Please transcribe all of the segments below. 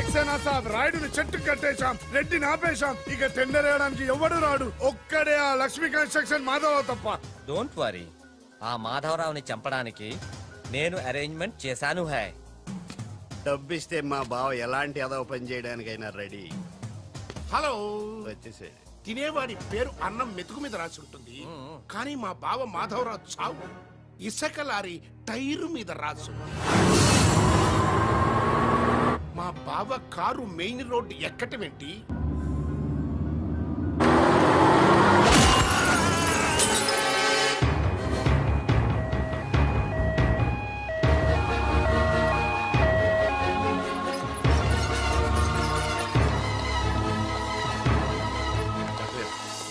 సక్సేనా సాబ్ రాయుడుని చెట్టు కట్టేశాం, రెడ్డిని ఆపేశాం. ఇక టెండర్ వేయడానికి ఎవడు రాడు. ఒక్కడే ఆ లక్ష్మీ కన్స్ట్రక్షన్ మాధవరావు తప్ప. డోంట్ వరీ, ఆ మాధవరావుని చంపడానికి నేను అరేంజ్మెంట్ చేశాను. హై డబ్బిస్తే మా బావ ఎలాంటి అదవ పని చేయడానికైనా రెడీ. హలో, వచ్చేసాడు. తినేవాడి పేరు అన్నం మెతుకు మీద రాసి ఉంటుంది, కానీ మా బావ మాధవరావు చావు ఇసుక లారీ టైరు మీద రాసు. మా బావ కారు మెయిన్ రోడ్డు ఎక్కటమేంటి?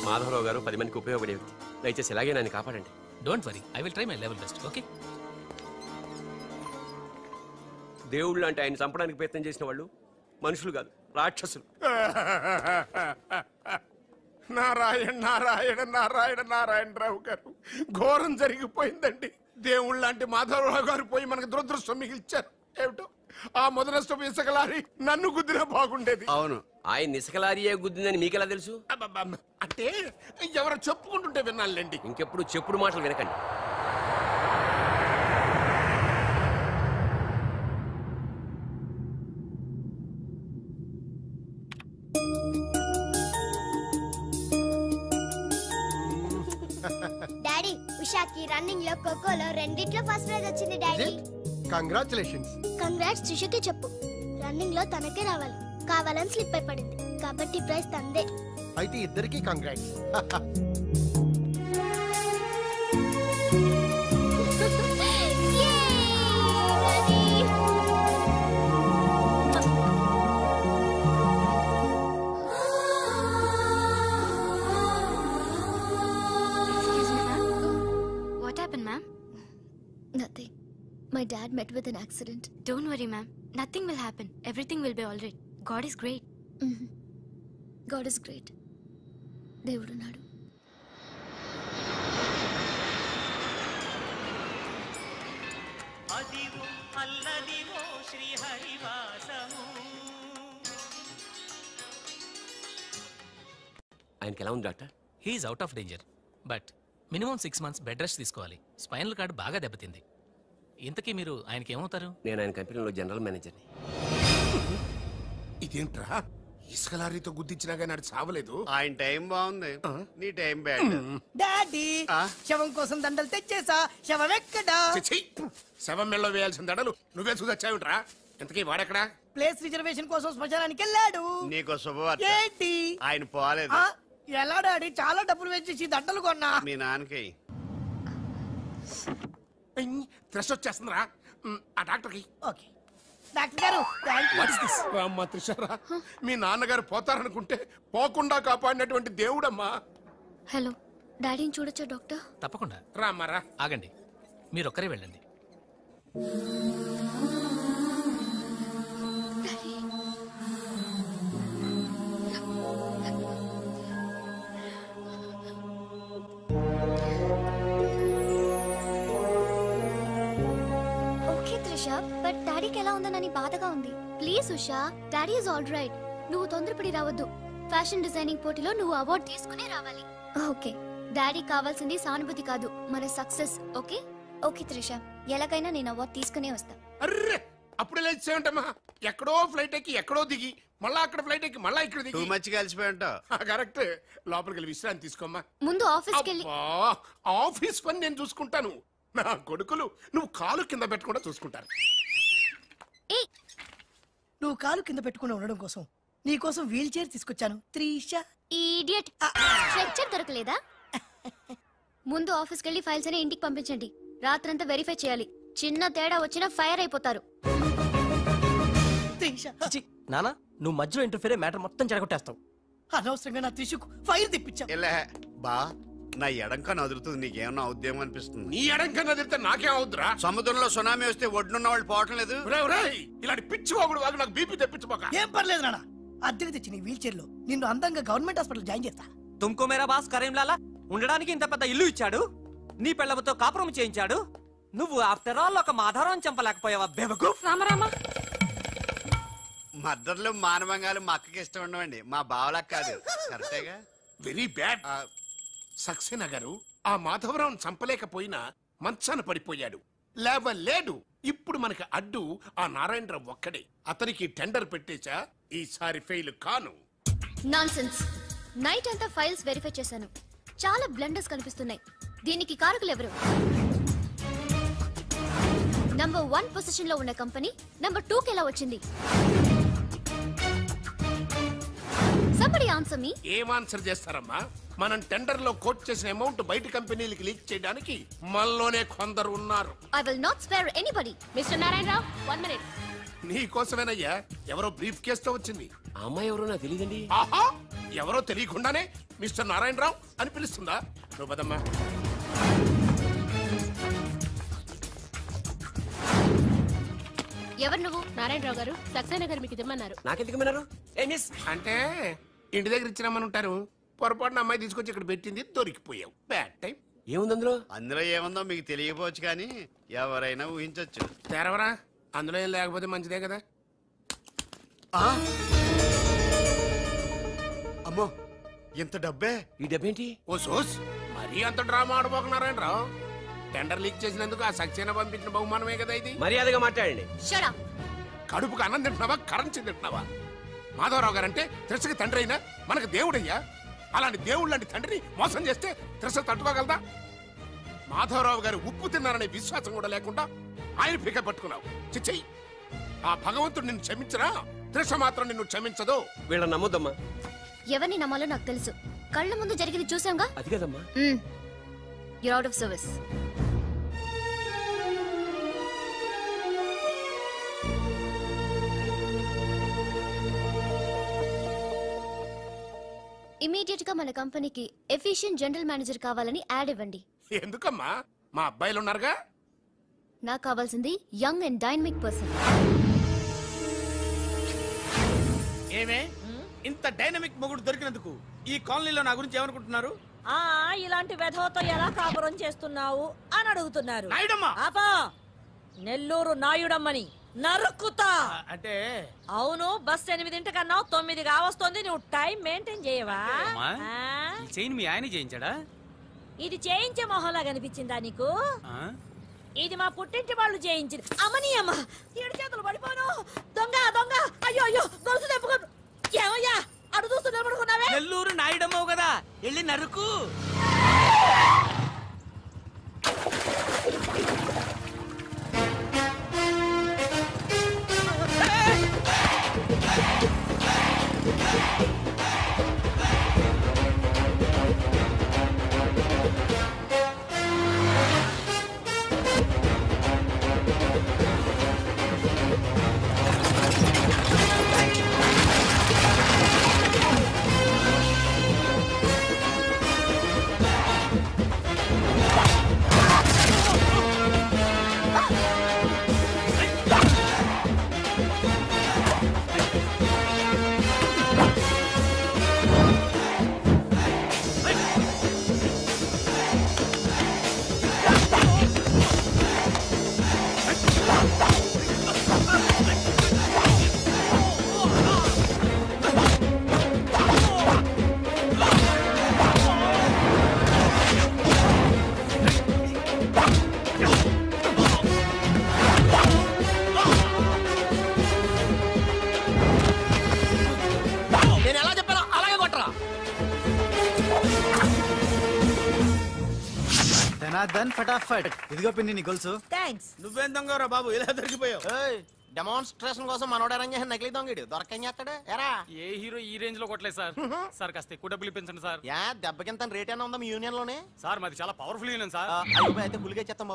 మాధవరావు గారు 10 మందికి ఉపయోగపడే వ్యక్తి. దయచేసి ఇలాగే నన్ను కాపాడండి. Don't worry, I will try my level best. Okay. దేవుళ్ళు అంటే ఆయన చంపడానికి ప్రయత్నం చేసిన వాళ్ళు మనుషులు కాదు, రాక్షసులు. నారాయణ నారాయణ నారాయణ నారాయణరావు గారు, ఘోరం జరిగిపోయిందండి. దేవుళ్ళు లాంటి మాధవరావు గారు పోయి మనకు దురదృష్టం మిగిల్చారు. ఏమిటో ఆ మొదనష్టం ఇసుక లారీ నన్ను గుద్దినా బాగుండేది. అవును, ఆయన ఇసుకలారియే గుద్దిందని మీకెలా తెలుసు? అంటే ఎవరో చెప్పుకుంటుంటే విన్నానులేండి. ఇంకెప్పుడు చెప్పుడు మాటలు వినకండి. డాడీ, ఉషాకి రన్నింగ్ లో ఖోఖోలో రెండిట్లో ఫస్ట్ ప్రైజ్ వచ్చింది డాడీ. కంగ్రాచులేషన్స్. కంగ్రాట్స్ త్రిషకి చెప్పు. రన్నింగ్ లో తనకే రావాలి, కావాలని స్లిప్ అయి పడింది కాబట్టి ప్రైజ్ తందే. అయితే ఇద్దరికి congrats. What happened, ma'am? Nothing. My dad met with an accident. Don't worry, ma'am. Nothing will happen. Everything will be all right. God is great. God is great. దేవుడు నాడు. అదివో అల్లదివో శ్రీహరివాసము. ఆయనకి ఎలా ఉంది doctor? He's out of danger, but minimum 6 months bed rest తీసుకోవాలి. Spinal cord బాగా దెబ్బతింది. ఇంతకీ మీరు ఆయనకి ఏమవుతారు? నేను ఆయన కంపెనీలో జనరల్ మేనేజర్ని. ఇదేంట్రా, ఇసుక లారీతో గుద్దించినా కానీ నాడు చావలేదు. ఆయన టైం బాగుంది, నీ టైం బ్యాడ్. డాడీ, శవం కోసం దండలు తెచ్చేసా. శవం ఎక్కడా? శవం మెళ్ళలో వేయాల్సిన దండలు నువ్వే చూసొచ్చావుంట్రా. ఇంతకీ వాడెక్కడా? ప్లేస్ రిజర్వేషన్ కోసం శ్మశానానికి వెళ్ళాడు. నీకు శుభవార్త. ఏంటి? ఆయన పోలేదు. ఎలా డాడీ? చాలా డబ్బులు వేసేసి దండలు కొన్నా. మీ నాన్నకి త్రెష్ వచ్చేస్తుందిరా ఆ డాక్టర్కి. ఓకే డాక్టర్ గారు, అమ్మా త్రిషరా, మీ నాన్నగారు పోతారనుకుంటే పోకుండా కాపాడినటువంటి దేవుడమ్మా. హలో, డాడీని చూడొచ్చా డాక్టర్? తప్పకుండా రామ్మారా. ఆగండి, మీరొక్కరే వెళ్ళండి. బట్ డాడీకి ఎలా ఉందనని బాధగా ఉంది. Please Usha, daddy is all right. నువ్వు తొందరపడి రావద్దు. ఫ్యాషన్ డిజైనింగ్ పోటీలో నువ్వు అవార్డు తీసుకునే రావాలి. ఓకే, డాడీ కావాల్సింది సానుభూతి కాదు, మన సక్సెస్. ఓకే ఓకే త్రిష, ఎలాగైనా నేను అవార్డు తీసుకునే వస్తా. అర్రే, అప్పుడు లేచేయంటమ్మా. ఎక్కడో ఫ్లైట్ ఎక్కి ఎక్కడో దిగి మళ్ళా అక్కడ ఫ్లైట్ ఎక్కి మళ్ళా ఇక్కడ దిగి మంచిగా కలిసిపోయింటావు. కరెక్ట్. లోపలికి వెళ్ళి విశ్రాంతి తీసుకోమ్మా. ముందు ఆఫీస్కి వెళ్ళి. ఆఫీస్ పని నేను చూసుకుంటాను. నా కొడుకులు నువ్వు కాలు కింద పెట్టకుండా చూసుకుంటారు. నువ్వు కాలు కింద పెట్టుకుని ఉండడం కోసం నీ కోసం వీల్ చైర్ తీసుకొచ్చాను త్రిష. ఇడియట్, స్ట్రెచ్చర్ దొరకలేదా? ముందు ఆఫీస్కి వెళ్ళి ఫైల్స్ అనే ఇంటికి పంపించండి. రాత్రంతా వెరిఫై చేయాలి. చిన్న తేడా వచ్చినా ఫైర్ అయిపోతారు. నానా, నువ్వు మధ్యలో ఇంటర్ఫీర్ అయ్యి మ్యాటర్ మొత్తం చెడగొట్టేస్తావు. అనవసరంగా నా త్రిషకు ఫైర్ తెప్పించావు. బా, నా ఎడంకన్నా అదురుతుంది, నీకేమన్నా ఉద్యమం అనిపిస్తుంది? నీ ఎడంకన్నా అదిరితే నాకేం అవుద్దురా? సముద్రంలో సునామీ వస్తే ఒడ్డున్న వాళ్ళు పోవటం లేదు. ఇలాంటి పిచ్చి వాగుడు వాగు నాకు బీపీ తెప్పించుకోక. ఏం పర్లేదు నాన్న, అద్దెకి తెచ్చి నీ వీల్ చైర్ లో నిన్ను అందంగా గవర్నమెంట్ హాస్పిటల్ జాయిన్ చేస్తా. తుమ్కో మేరా బాస్ కరీంలాలా ఉండడానికి ఇంత పెద్ద ఇల్లు ఇచ్చాడు, నీ పిల్లలతో కాపురం చేయించాడు. నువ్వు ఆఫ్టర్ ఆల్ ఒక మాధవరావుని చంపలేకపోయావా బేవకు? రామరామ, మద్దర్లు మానవంగాలు మా అక్కకి ఇష్టం ఉండవండి, మా బావలకు కాదు. కరెక్టేగా? Very bad. సక్సేనా గారు ఆ మాధవరావును చంపలేకపోయినా మంచాన పడిపోయాడు, లేవలేడు. ఇప్పుడు మనకి అడ్డు ఆ నారాయణరావు ఒక్కడే. అతనికి టెండర్ పెట్టేశా, ఈసారి ఫెయిల్ కాను. నాన్సెన్స్. నైట్ అంతా ఫైల్స్ వెరిఫై చేశాను, చాలా బ్లండర్స్ కనిపిస్తున్నాయి. దీనికి కారకులు ఎవరు? నంబర్ 1 పొజిషన్ లో ఉన్న కంపెనీ నంబర్ 2 కి ఎలా వచ్చింది? Somebody answer me. ఏం ఆన్సర్ చేస్తారమ్మా? మనం టెండర్ లో కోట్ చేసిన అమౌంట్ బయట కంపెనీలకి లీక్ చేయడానికి మనలోనే కొందరు ఉన్నారు. I will not spare anybody. Mr. Narayanrao, 1 minute. నీ కోసమేనయ్యా. ఎవరో బ్రీఫ్ కేసుతో వచ్చింది. ఆ అమ్మాయి ఎవరో నాకు తెలియదండి. ఆహా, ఎవరో తెలియకుండానే మిస్టర్ నారాయణరావు అని పిలుస్తుందా? నువ్వు పదమ్మా. ఎవరు నువ్వు? నారాయణరావు గారు సక్సేనా గారు మీకు ఇమ్మన్నారు. నాకెందుకు విన్నారు? ఏ మిస్ అంటే ఇంటి దగ్గర ఇచ్చినామని ఉంటారు. పొరపాటున అమ్మాయి తీసుకొచ్చి ఇక్కడ పెట్టింది, దొరికిపోయావు. Bad time. ఏముంది అందులో? అందులో ఏముందో మీకు తెలియకపోవచ్చు, కానీ ఎవరైనా ఊహించొచ్చు. తెరవరా, అందులో ఏం లేకపోతే మంచిదే కదా. అమ్మో, ఇంత డబ్బే? ఈ డబ్బేంటి? ఓ సోస్, మరీ అంత డ్రామా ఆడబోకున్నారాయణరావు. టెండర్ లీక్ చేసినందుకు ఆ సక్సేనా పంపించిన బహుమానమే కదా ఇది. మర్యాదగా మాట్లాడండి. Shut up. కడుపుకు అన్నం తింటున్నావా, కరెన్సీ తింటున్నావా? మాధవరావు గారంటే త్రిసకి తండ్రి అయినా మనకు దేవుడయ్యా. అలాంటి దేవుడు లాంటి తండ్రిని మోసం చేస్తే త్రిస తట్టుకోగలదా? మాధవరావు గారు ఉప్పు తిన్నారనే విశ్వాసం కూడా లేకుండా ఆయన పిక పట్టుకున్నావు. చిచ్చయ్యి, ఆ భగవంతుడు నిన్ను క్షమించరా? త్రిష మాత్రం నిన్ను క్షమించదు. వీళ్ళని నమ్మొద్దమ్మా. ఎవరిని నమ్మాలో నాకు తెలుసు. కళ్ళ ముందు జరిగింది చూసాంగా. అది కదమ్మా. You're out of service. Immediate గా మన కంపెనీకి ఎఫిషియెంట్ జనరల్ మేనేజర్ కావాలని యాడ్ ఇవ్వండి. ఎందుకమ్మా? మా అబ్బాయిలు ఉన్నారుగా. నాకు కావాల్సింది యంగ్ అండ్ డైనమిక్ పర్సన్. ఏమే ఇంత డైనమిక్ మొగుడు దొరికినందుకు ఈ కాలనీలో నా గురించి ఏమనుకుంటున్నారు? ఇలాంటి వెధవతో ఎలా కాపురం చేస్తున్నావు అని అడుగుతున్నారు. నాయుడమ్మా, నెల్లూరు నాయుడమ్మని నరుక్కుతా. అంటే అవును, బస్ 8 కన్నావు, 9 కావస్తుంది. నువ్వు టైం మెయింటైన్ చేయవా? చైన్ మీ ఆయన చేయించాడా? ఇది చేయించే మొహంలా కనిపించిందా నీకు? ఇది మా పుట్టింటి వాళ్ళు చేయించింది. అమ్మని అమ్మ, 7 చేతులు పడిపోను. దొంగ దొంగ, అయ్యో అయ్యో, గొలుసు తెప్పుకోను. ఏమయ్యా అడు చూస్తున్నా పడుకున్నావే? నెల్లూరు నాయుడమ్మవు కదా, వెళ్ళి నరుకు. ధన్ ఫటాఫట్. ఇదిగో పిన్ని నీ గొలుసు. థాంక్స్. నువ్వేం దొంగరా బాబు, ఇలా దొరికిపోయావు? డెమాన్స్ట్రేషన్ కోసం మనోడారని చేసిన నకిలీ దొంగడు దొరకని చేస్తాడు. ఎరా ఏ హీరో ఈ రేంజ్ లో కొట్టలేదు సార్. సార్ కాస్త ఎక్కువ డబ్బులు ఇప్పించండి సార్. దెబ్బకింత రేట్ ఏమైనా ఉందా మీ యూనియన్ లోనే? సార్ మాది చాలా పవర్ఫుల్ యూనియన్ సార్. అయితే గులిగా చెత్త